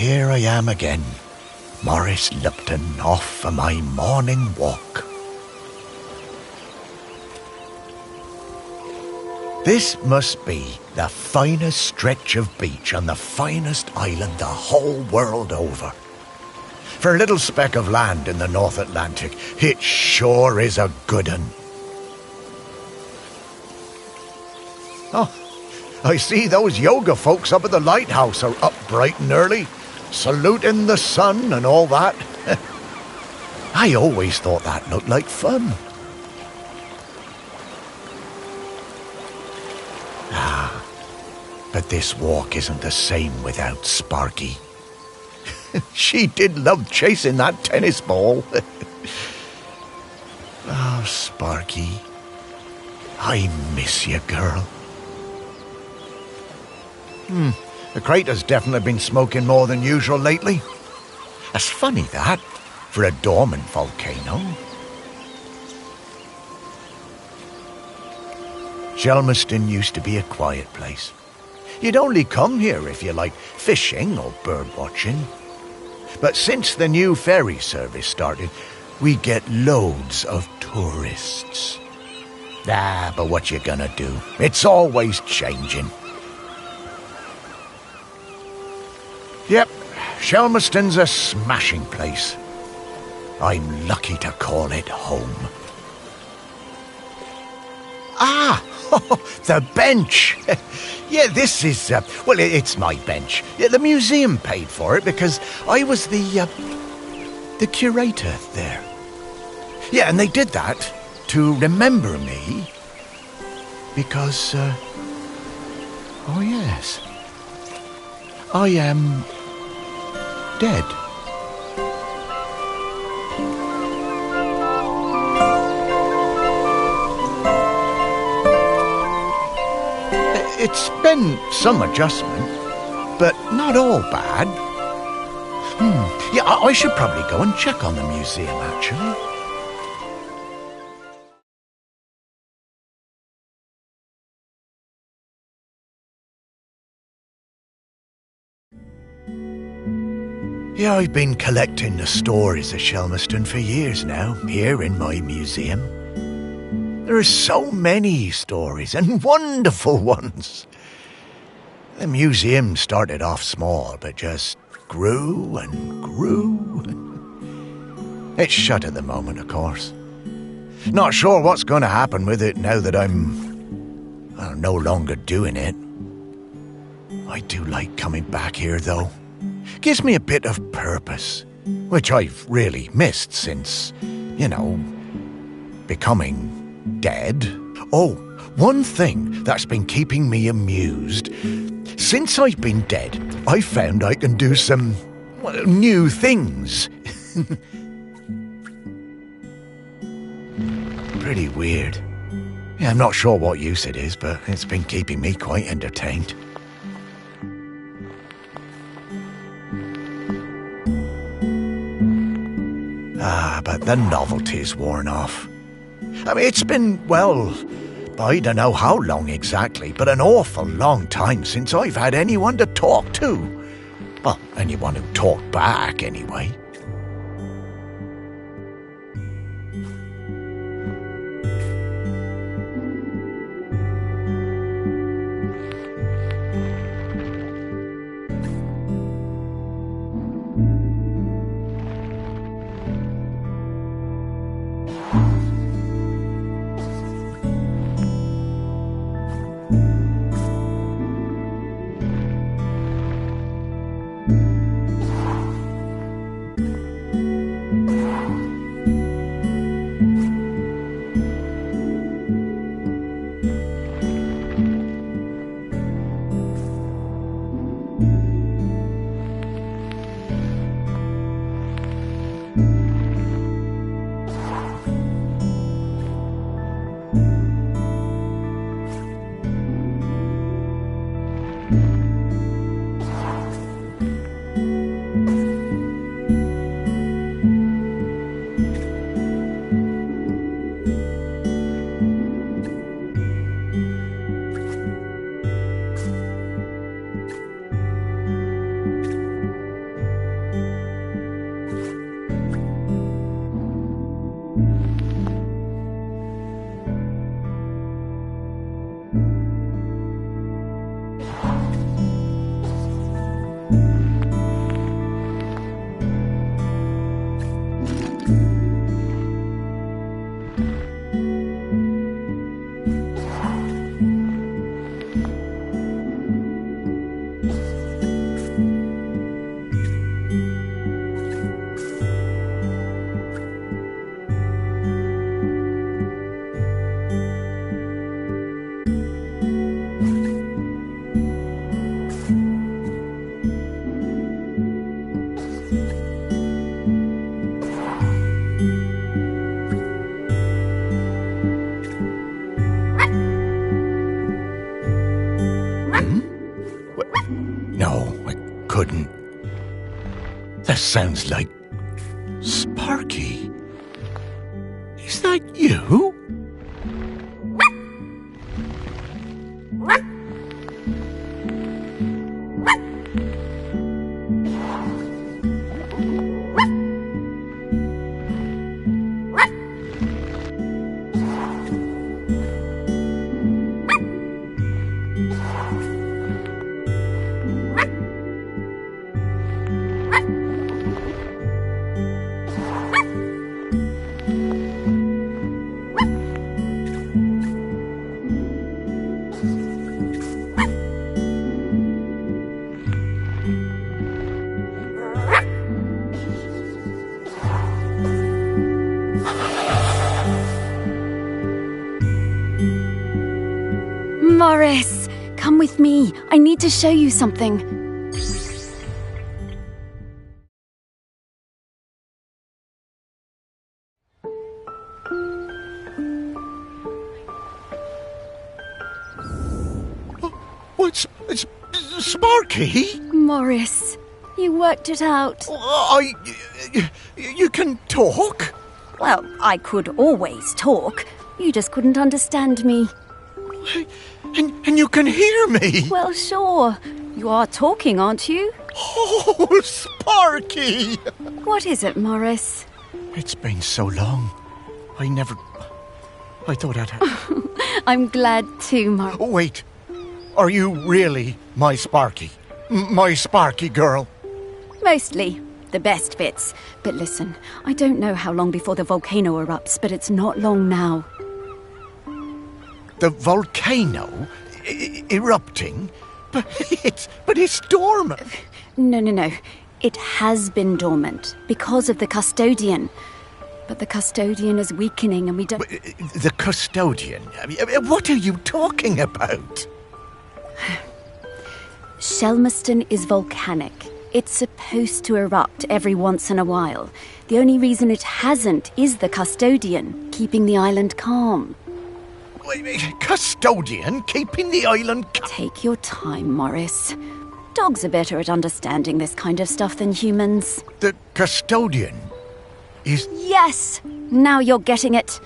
here I am again, Maurice Lupton, off for my morning walk. This must be the finest stretch of beach on the finest island the whole world over. For a little speck of land in the North Atlantic, it sure is a good un. Oh, I see those yoga folks up at the lighthouse are up bright and early, saluting the sun and all that. I always thought that looked like fun. But this walk isn't the same without Sparky. She did love chasing that tennis ball. Oh, Sparky, I miss you, girl. The crater's definitely been smoking more than usual lately. That's funny, that, for a dormant volcano. Shelmerston used to be a quiet place. You'd only come here if you like fishing or bird watching. But since the new ferry service started, we get loads of tourists. But what you gonna do? It's always changing. Yep, Shelmerston's a smashing place. I'm lucky to call it home. The bench. Yeah, this is, it's my bench. Yeah, the museum paid for it because I was the curator there. Yeah, and they did that to remember me because, oh yes, I am dead. It's been some adjustment, but not all bad. Yeah, I should probably go and check on the museum, actually. Yeah, I've been collecting the stories of Shelmerston for years now, here in my museum. There are so many stories, and wonderful ones. The museum started off small, but just grew and grew. It's shut at the moment, of course. Not sure what's going to happen with it now that I'm no longer doing it. I do like coming back here, though. Gives me a bit of purpose, which I've really missed since, becoming dead. Oh, one thing that's been keeping me amused. Since I've been dead, I found I can do some new things. Pretty weird. Yeah, I'm not sure what use it is, but it's been keeping me quite entertained. But the novelty's worn off. I mean, it's been, I don't know how long exactly, but an awful long time since I've had anyone to talk to. Well, anyone who talked back, anyway. couldn't. That sounds like Sparky. Is that you? Morris, come with me. I need to show you something. What's Sparky? Morris, you worked it out. You can talk? Well, I could always talk. You just couldn't understand me. And you can hear me? Well, sure. You are talking, aren't you? Oh, Sparky! What is it, Morris? It's been so long. I thought I'd have... I'm glad too, Morris. Oh, wait. Are you really my Sparky? My Sparky girl? Mostly. The best bits. But listen, I don't know how long before the volcano erupts, but it's not long now. The volcano erupting? But it's dormant. No. It has been dormant because of the custodian. But the custodian is weakening and we don't... The custodian? What are you talking about? Shelmerston is volcanic. It's supposed to erupt every once in a while. The only reason it hasn't is the custodian, keeping the island calm. Custodian keeping the island calm? Take your time, Morris. Dogs are better at understanding this kind of stuff than humans. The custodian is... Yes! Now you're getting it.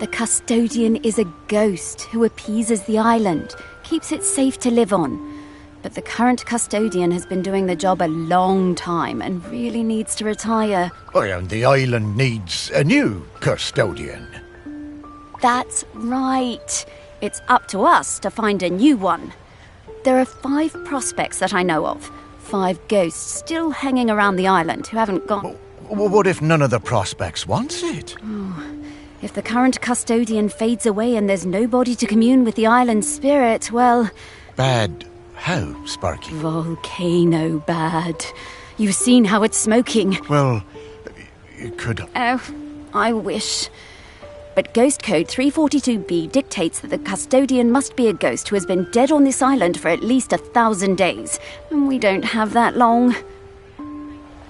The custodian is a ghost who appeases the island, keeps it safe to live on. But the current custodian has been doing the job a long time and really needs to retire. Oh, and the island needs a new custodian. That's right. It's up to us to find a new one. There are 5 prospects that I know of. 5 ghosts still hanging around the island who haven't gone... What if none of the prospects wants it? If the current custodian fades away and there's nobody to commune with the island's spirit, well... Bad how, Sparky? Volcano bad. You've seen how it's smoking. Well, it could... Oh, I wish... But Ghost Code 342B dictates that the custodian must be a ghost who has been dead on this island for at least 1,000 days. And we don't have that long.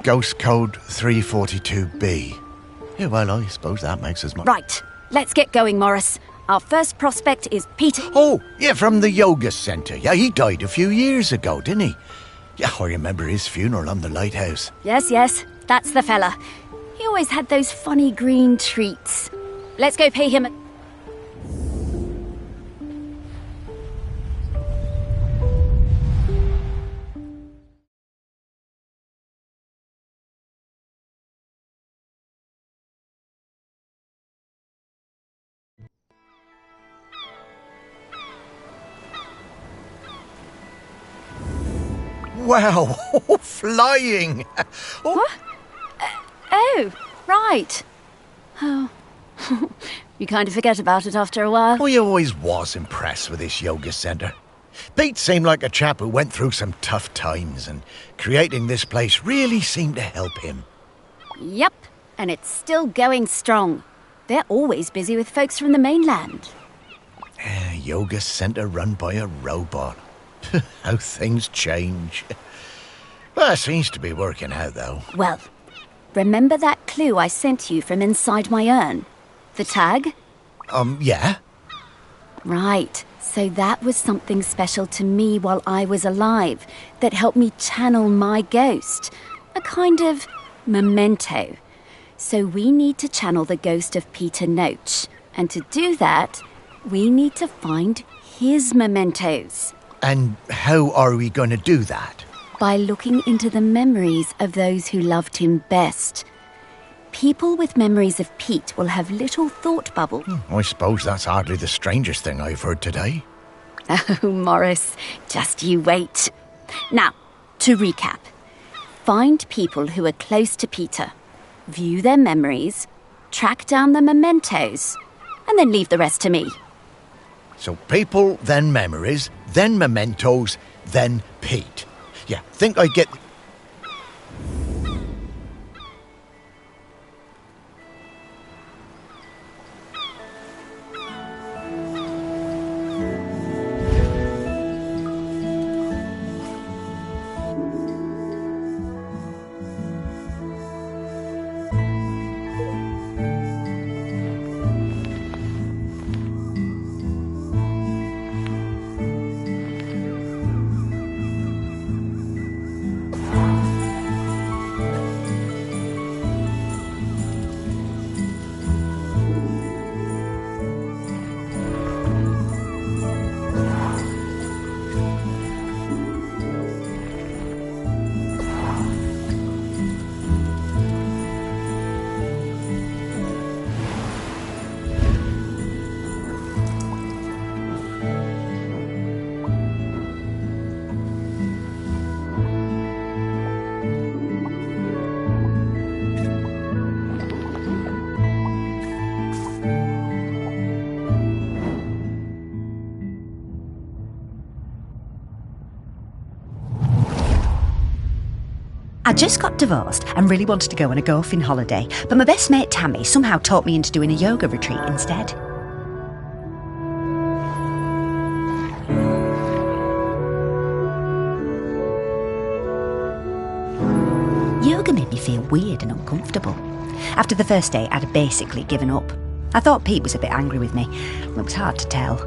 Ghost Code 342B. Yeah, well, I suppose that makes as much... Right, let's get going, Morris. Our first prospect is Peter... Oh, yeah, from the yoga centre. Yeah, he died a few years ago, didn't he? Yeah, I remember his funeral on the lighthouse. Yes, that's the fella. He always had those funny green treats. Let's go pay him a... Wow, flying! What? Oh, right. Oh. You kind of forget about it after a while. I always was impressed with this yoga centre. Pete seemed like a chap who went through some tough times, and creating this place really seemed to help him. Yep, and it's still going strong. They're always busy with folks from the mainland. Yoga centre run by a robot. How things change. Well, it seems to be working out, though. Well, remember that clue I sent you from inside my urn? The tag? Yeah? Right, so that was something special to me while I was alive that helped me channel my ghost. A kind of memento. So we need to channel the ghost of Peter Noach. And to do that, we need to find his mementos. And how are we going to do that? By looking into the memories of those who loved him best. People with memories of Pete will have little thought bubbles. I suppose that's hardly the strangest thing I've heard today. Oh, Morris, just you wait. Now, to recap. Find people who are close to Peter. View their memories. Track down the mementos. And then leave the rest to me. So people, then memories, then mementos, then Pete. Yeah, think I get... I just got divorced and really wanted to go on a golfing holiday, but my best mate Tammy somehow talked me into doing a yoga retreat instead. Yoga made me feel weird and uncomfortable. After the first day, I'd basically given up. I thought Pete was a bit angry with me. It was hard to tell.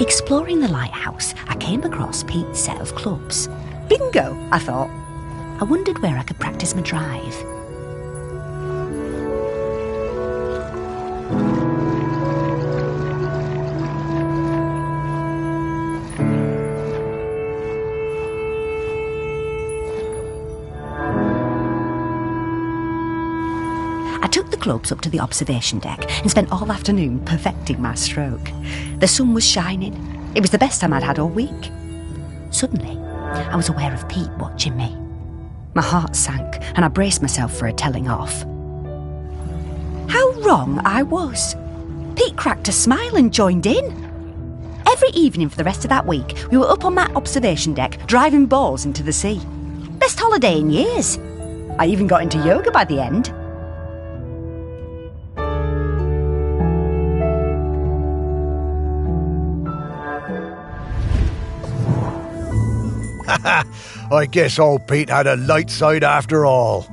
Exploring the lighthouse, I came across Pete's set of clubs. Bingo, I thought. I wondered where I could practice my drive. I took the clubs up to the observation deck and spent all afternoon perfecting my stroke. The sun was shining. It was the best time I'd had all week. Suddenly, I was aware of Pete watching me. My heart sank and I braced myself for a telling off. How wrong I was. Pete cracked a smile and joined in. Every evening for the rest of that week, we were up on that observation deck, driving balls into the sea. Best holiday in years. I even got into yoga by the end. I guess old Pete had a light side after all.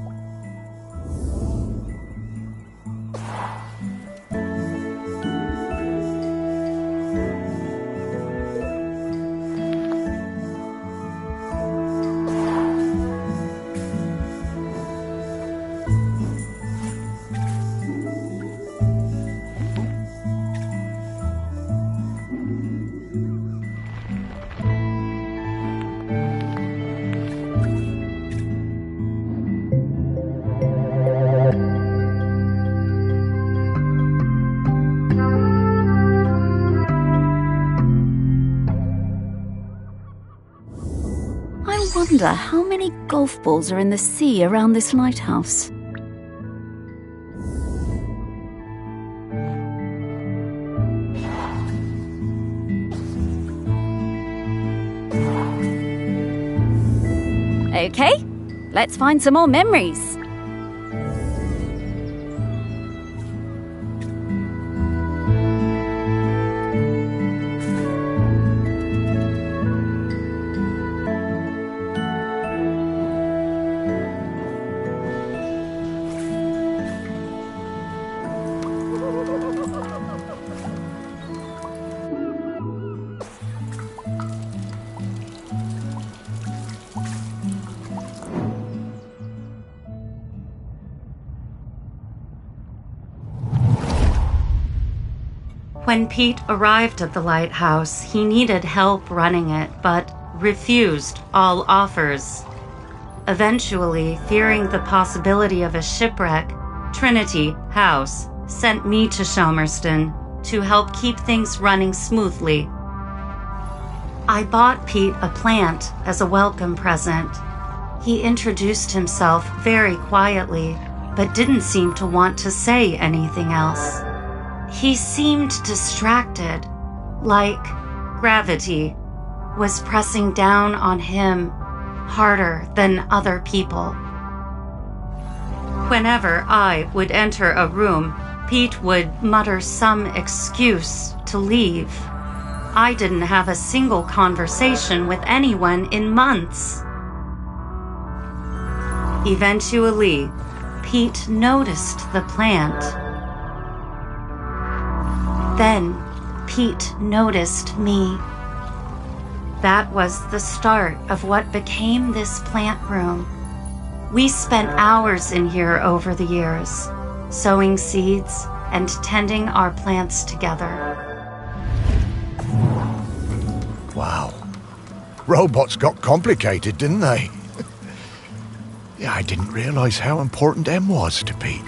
I wonder how many golf balls are in the sea around this lighthouse. Okay, let's find some more memories. When Pete arrived at the lighthouse, he needed help running it, but refused all offers. Eventually, fearing the possibility of a shipwreck, Trinity House sent me to Shelmerston to help keep things running smoothly. I bought Pete a plant as a welcome present. He introduced himself very quietly, but didn't seem to want to say anything else. He seemed distracted, like gravity was pressing down on him harder than other people. Whenever I would enter a room, Pete would mutter some excuse to leave. I didn't have a single conversation with anyone in months. Eventually, Pete noticed the plant. Then, Pete noticed me. That was the start of what became this plant room. We spent hours in here over the years, sowing seeds and tending our plants together. Wow. Robots got complicated, didn't they? Yeah, I didn't realize how important M was to Pete.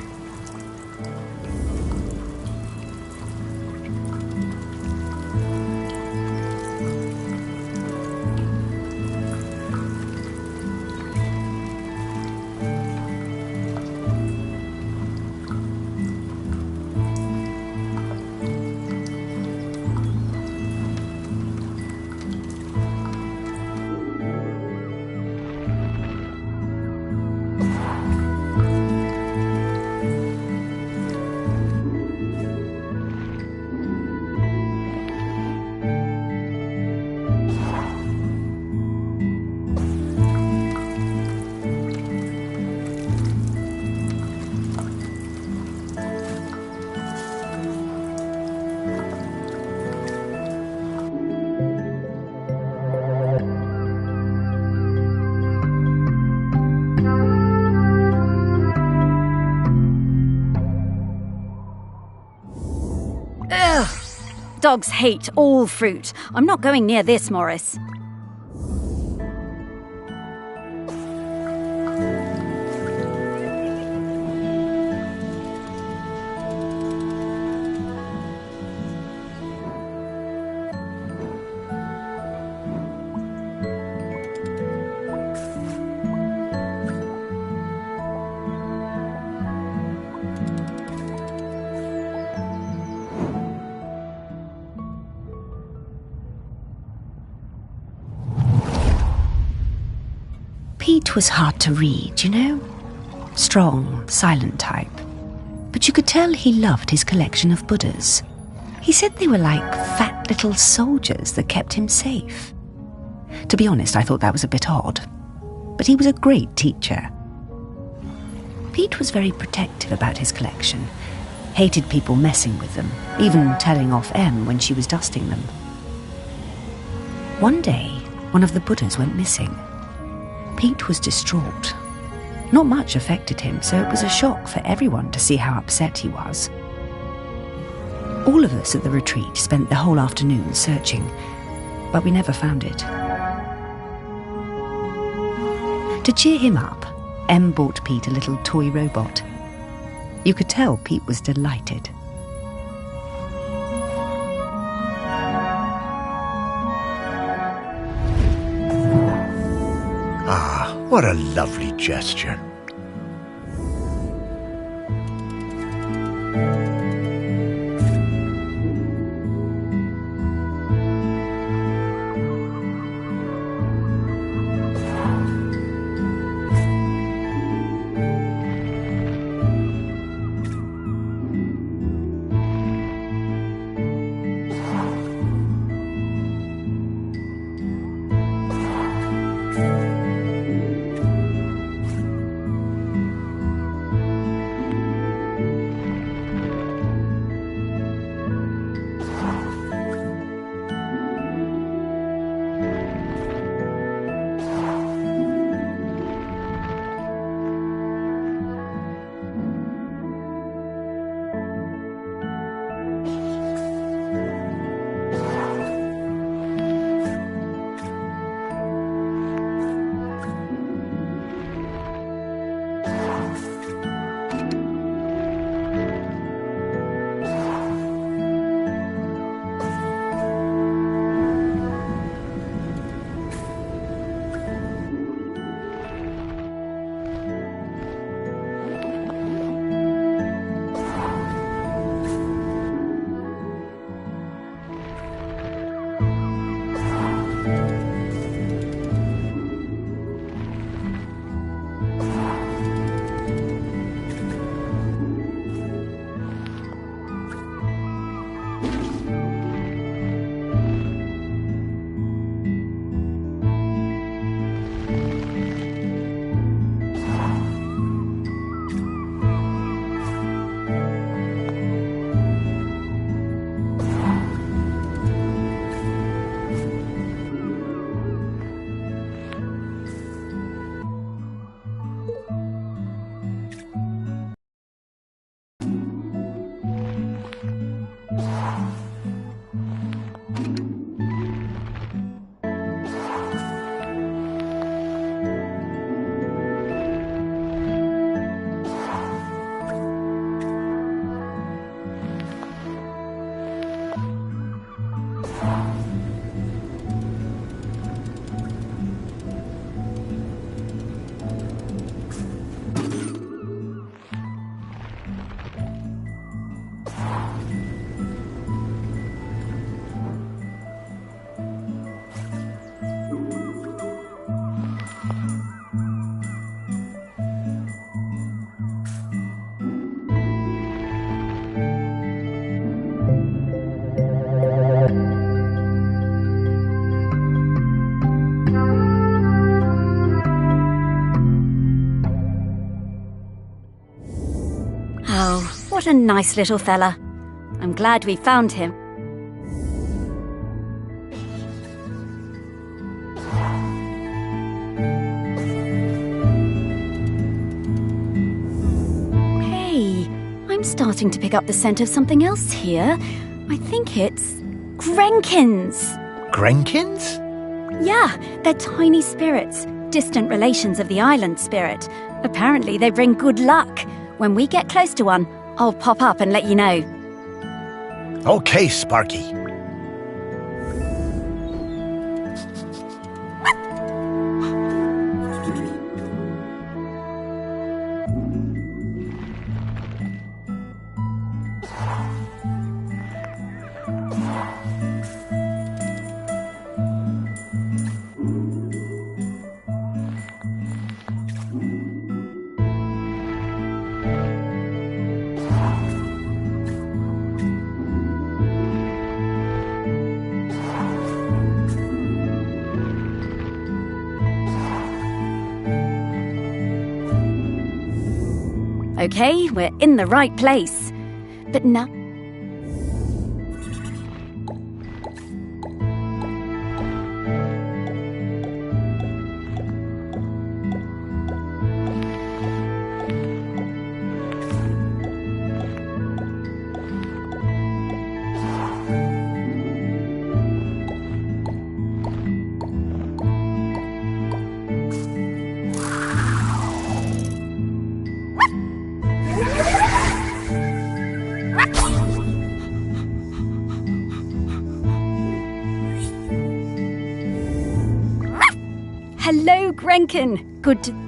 Dogs hate all fruit. I'm not going near this, Morris. Pete was hard to read, you know? Strong, silent type. But you could tell he loved his collection of Buddhas. He said they were like fat little soldiers that kept him safe. To be honest, I thought that was a bit odd. But he was a great teacher. Pete was very protective about his collection. Hated people messing with them, even telling off Em when she was dusting them. One day, one of the Buddhas went missing. Pete was distraught. Not much affected him, so it was a shock for everyone to see how upset he was. All of us at the retreat spent the whole afternoon searching, but we never found it. To cheer him up, Em bought Pete a little toy robot. You could tell Pete was delighted. Ah, what a lovely gesture. What a nice little fella. I'm glad we found him. Hey, I'm starting to pick up the scent of something else here. I think it's Grenkins. Grenkins? Yeah, they're tiny spirits, distant relations of the island spirit. Apparently they bring good luck. When we get close to one, I'll pop up and let you know. Okay, Sparky. Okay, we're in the right place. But now... Hello, Grenkin. Good to...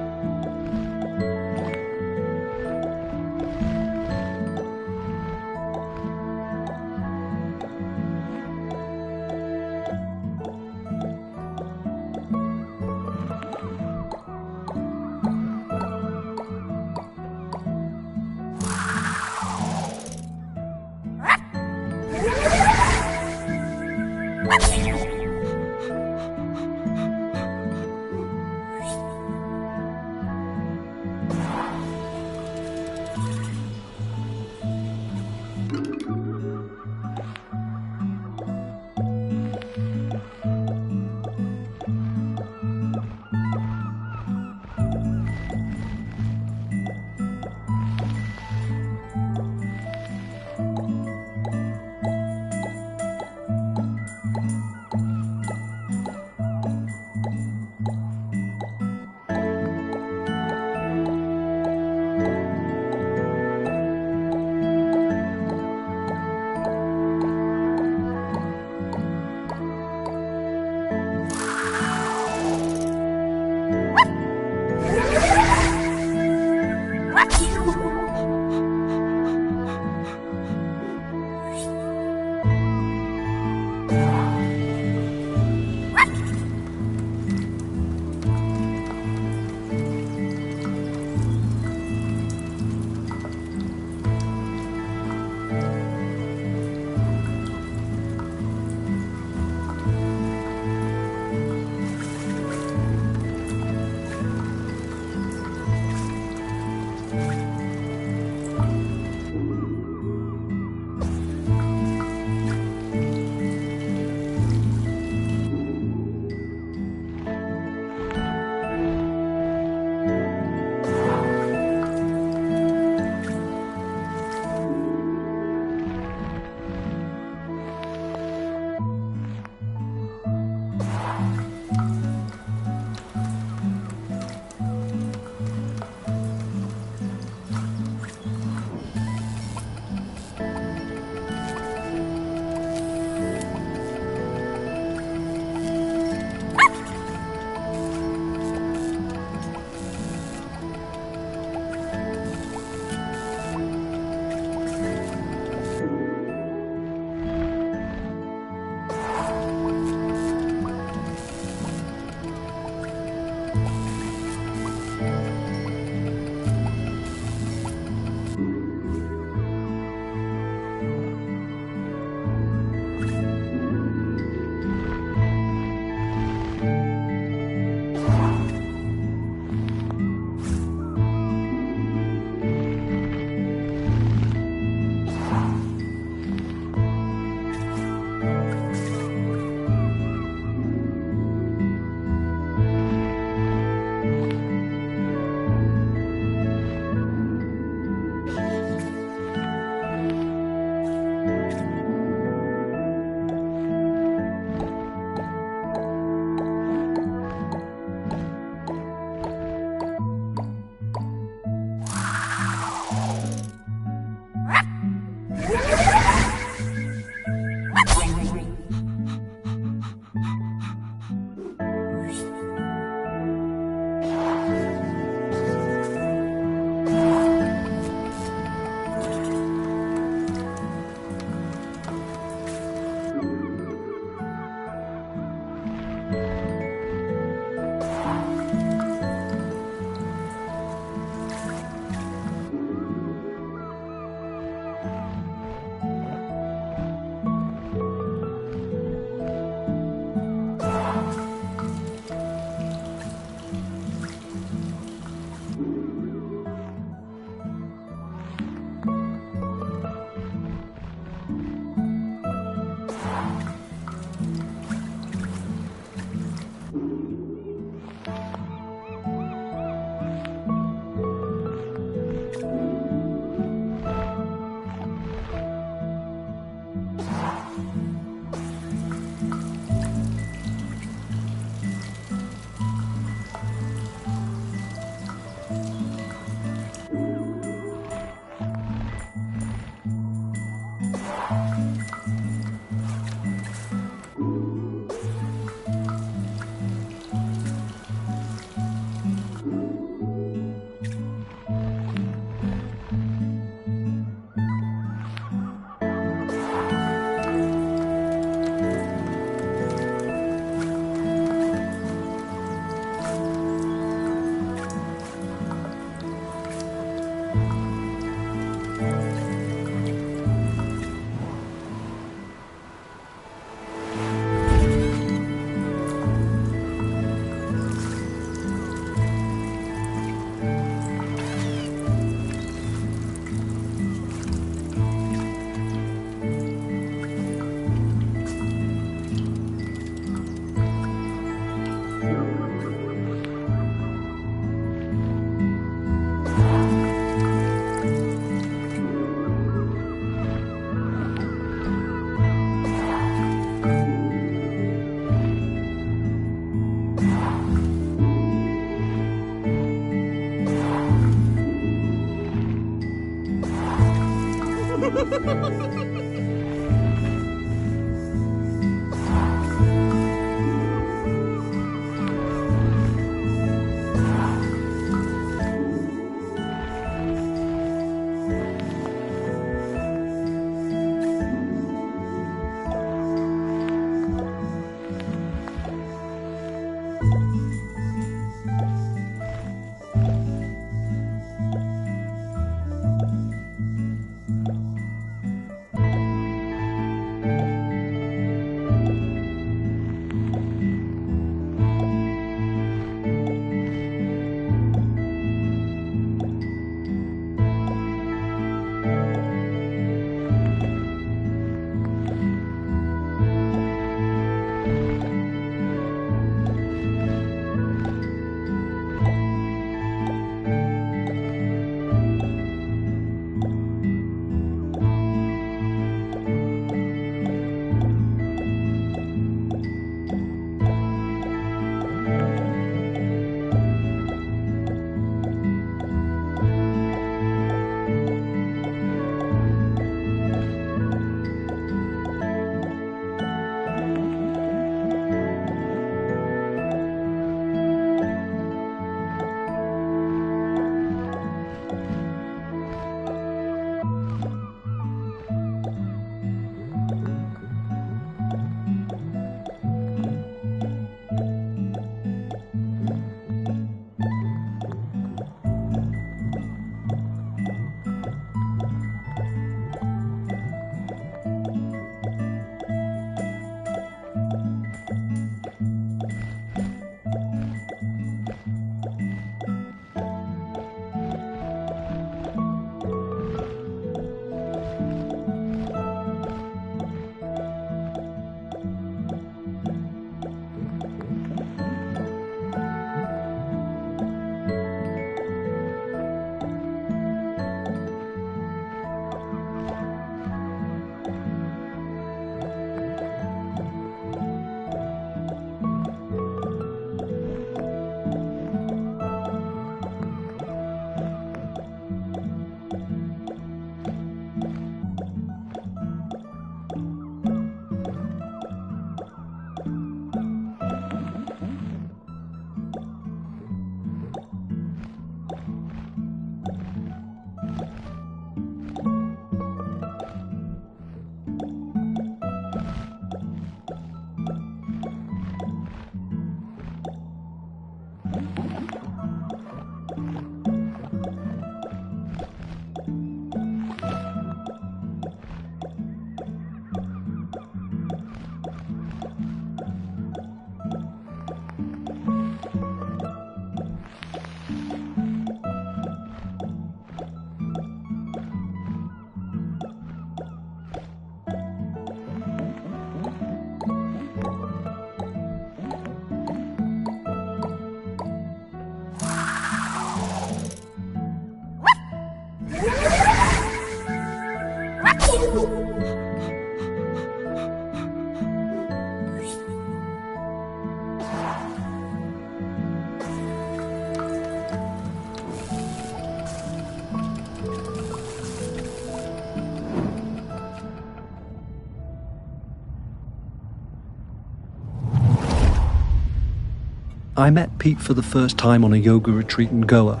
I met Pete for the first time on a yoga retreat in Goa.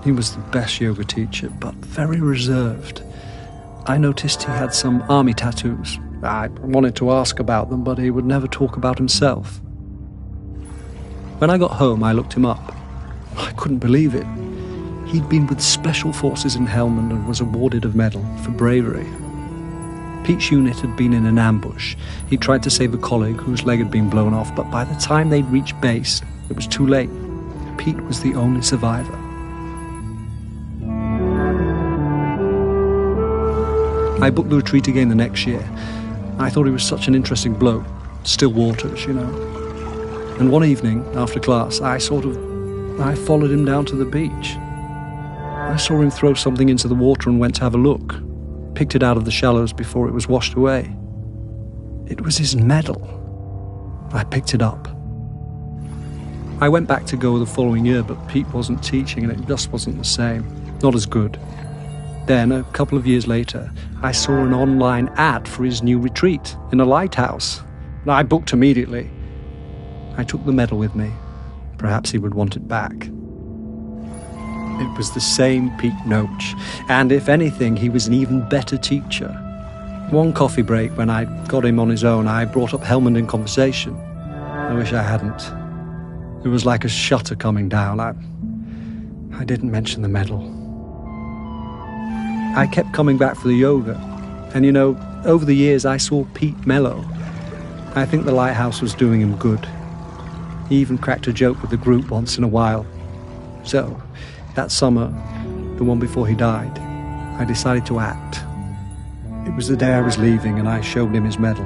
He was the best yoga teacher, but very reserved. I noticed he had some army tattoos. I wanted to ask about them, but he would never talk about himself. When I got home, I looked him up. I couldn't believe it. He'd been with Special Forces in Helmand and was awarded a medal for bravery. Pete's unit had been in an ambush. He tried to save a colleague whose leg had been blown off, but by the time they'd reached base, it was too late. Pete was the only survivor. I booked the retreat again the next year. I thought he was such an interesting bloke. Still waters, you know. And one evening, after class, I followed him down to the beach. I saw him throw something into the water and went to have a look. Picked it out of the shallows before it was washed away. It was his medal. I picked it up. I went back to Goa the following year, but Pete wasn't teaching and it just wasn't the same. Not as good. Then, a couple of years later, I saw an online ad for his new retreat in a lighthouse. I booked immediately. I took the medal with me. Perhaps he would want it back. It was the same Pete Noach, and if anything, he was an even better teacher. One coffee break, when I got him on his own, I brought up Helmand in conversation. I wish I hadn't. It was like a shutter coming down. I didn't mention the medal. I kept coming back for the yoga, and over the years I saw Pete mellow. I think the lighthouse was doing him good. He even cracked a joke with the group once in a while. So, that summer, the one before he died, I decided to act. It was the day I was leaving, and I showed him his medal.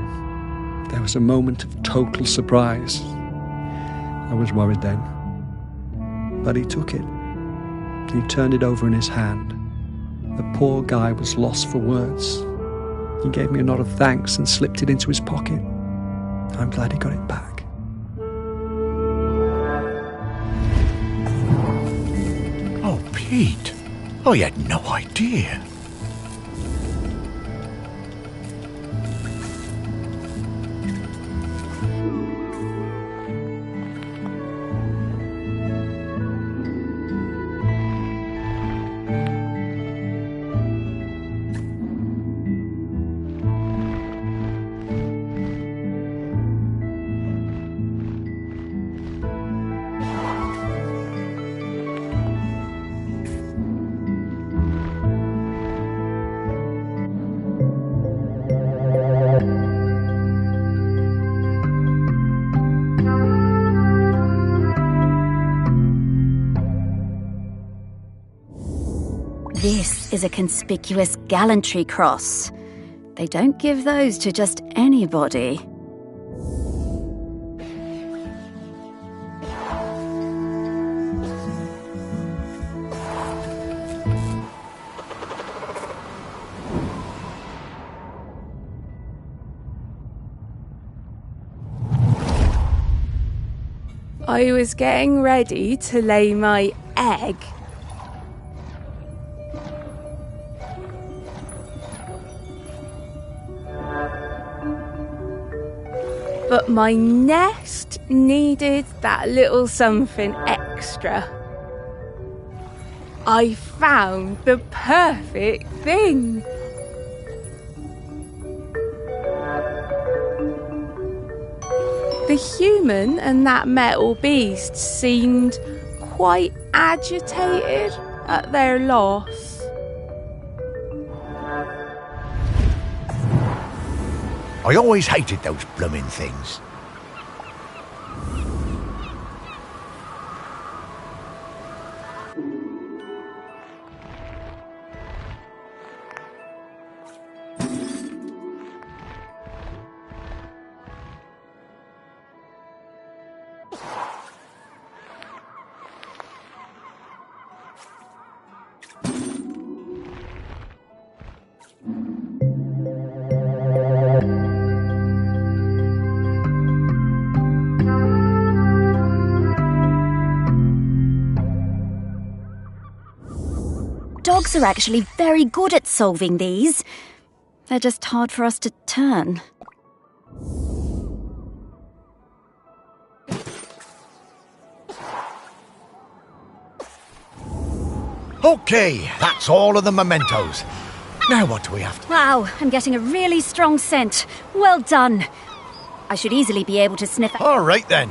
There was a moment of total surprise. I was worried then. But he took it. He turned it over in his hand. The poor guy was lost for words. He gave me a nod of thanks and slipped it into his pocket. I'm glad he got it back. Oh, Pete. I had no idea. This is a conspicuous gallantry cross. They don't give those to just anybody. I was getting ready to lay my egg. But my nest needed that little something extra. I found the perfect thing. The human and that metal beast seemed quite agitated at their loss. I always hated those blooming things. Dogs are actually very good at solving these. They're just hard for us to turn. Okay, that's all of the mementos. Now what do we have to... Wow, I'm getting a really strong scent. Well done. I should easily be able to sniff... All right then.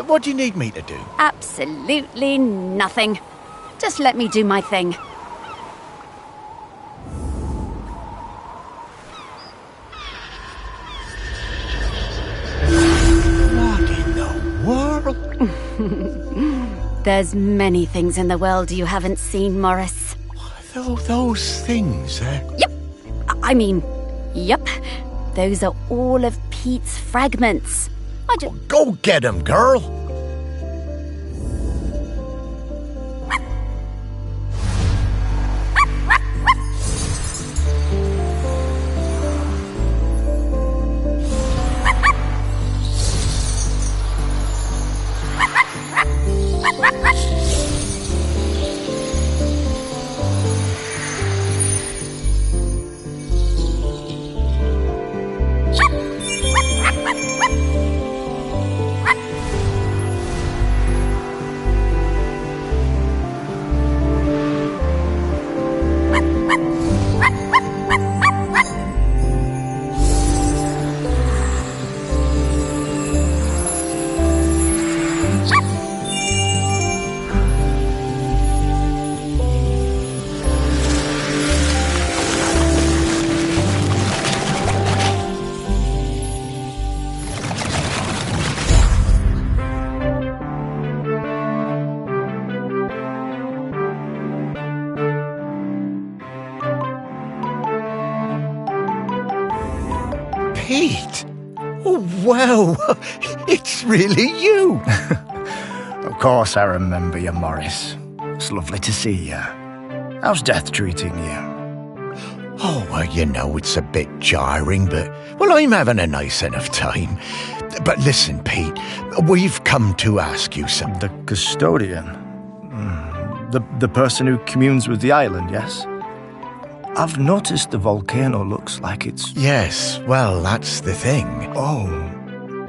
What do you need me to do? Absolutely nothing. Just let me do my thing. There's many things in the world you haven't seen, Morris. Those things, Yep. Yep. Those are all of Pete's fragments. Go get 'em, girl! Pete! Oh, wow! It's really you! Of course I remember you, Morris. It's lovely to see you. How's death treating you? Oh, well, you know, it's a bit jarring, but, well, I'm having a nice enough time. But listen, Pete, we've come to ask you something. The custodian? The person who communes with the island, yes? I've noticed the volcano looks like it's... Yes, well, that's the thing. Oh,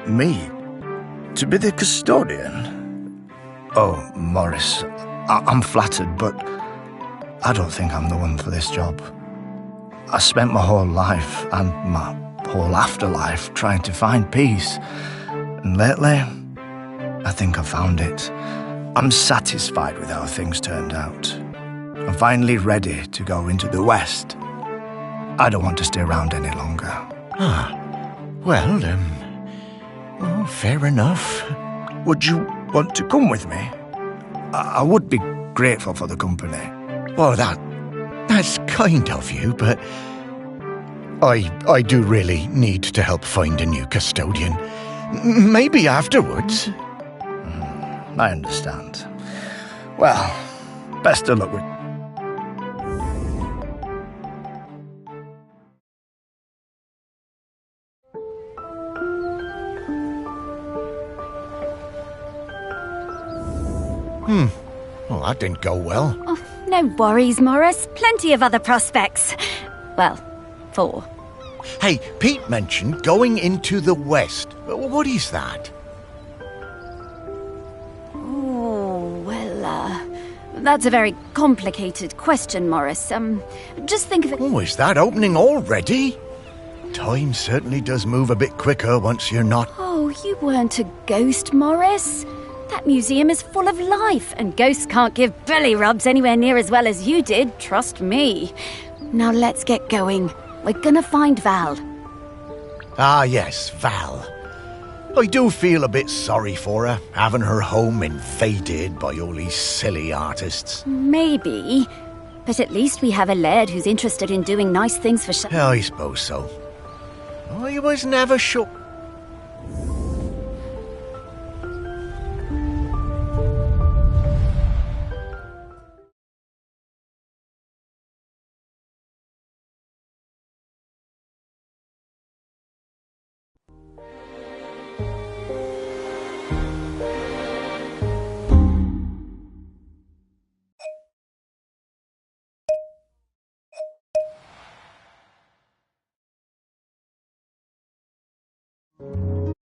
me? To be the custodian? Oh, Morris, I'm flattered, but I don't think I'm the one for this job. I spent my whole life and my whole afterlife trying to find peace. And lately, I think I found it. I'm satisfied with how things turned out. I'm finally ready to go into the West. I don't want to stay around any longer. Well, fair enough. Would you want to come with me? I would be grateful for the company. Well, that's kind of you, but I do really need to help find a new custodian. Maybe afterwards. I understand. Well, best of luck with... Well, that didn't go well. Oh, no worries, Morris. Plenty of other prospects. Well, 4. Hey, Pete mentioned going into the West. What is that? That's a very complicated question, Morris. Just think of it... Oh, is that opening already? Time certainly does move a bit quicker once you're not... Oh, you weren't a ghost, Morris. That museum is full of life, and ghosts can't give belly rubs anywhere near as well as you did, trust me. Now let's get going. We're gonna find Val. Ah, yes, Val. I do feel a bit sorry for her, having her home invaded by all these silly artists. Maybe. But at least we have a laird who's interested in doing nice things for... I suppose so. I was never sure...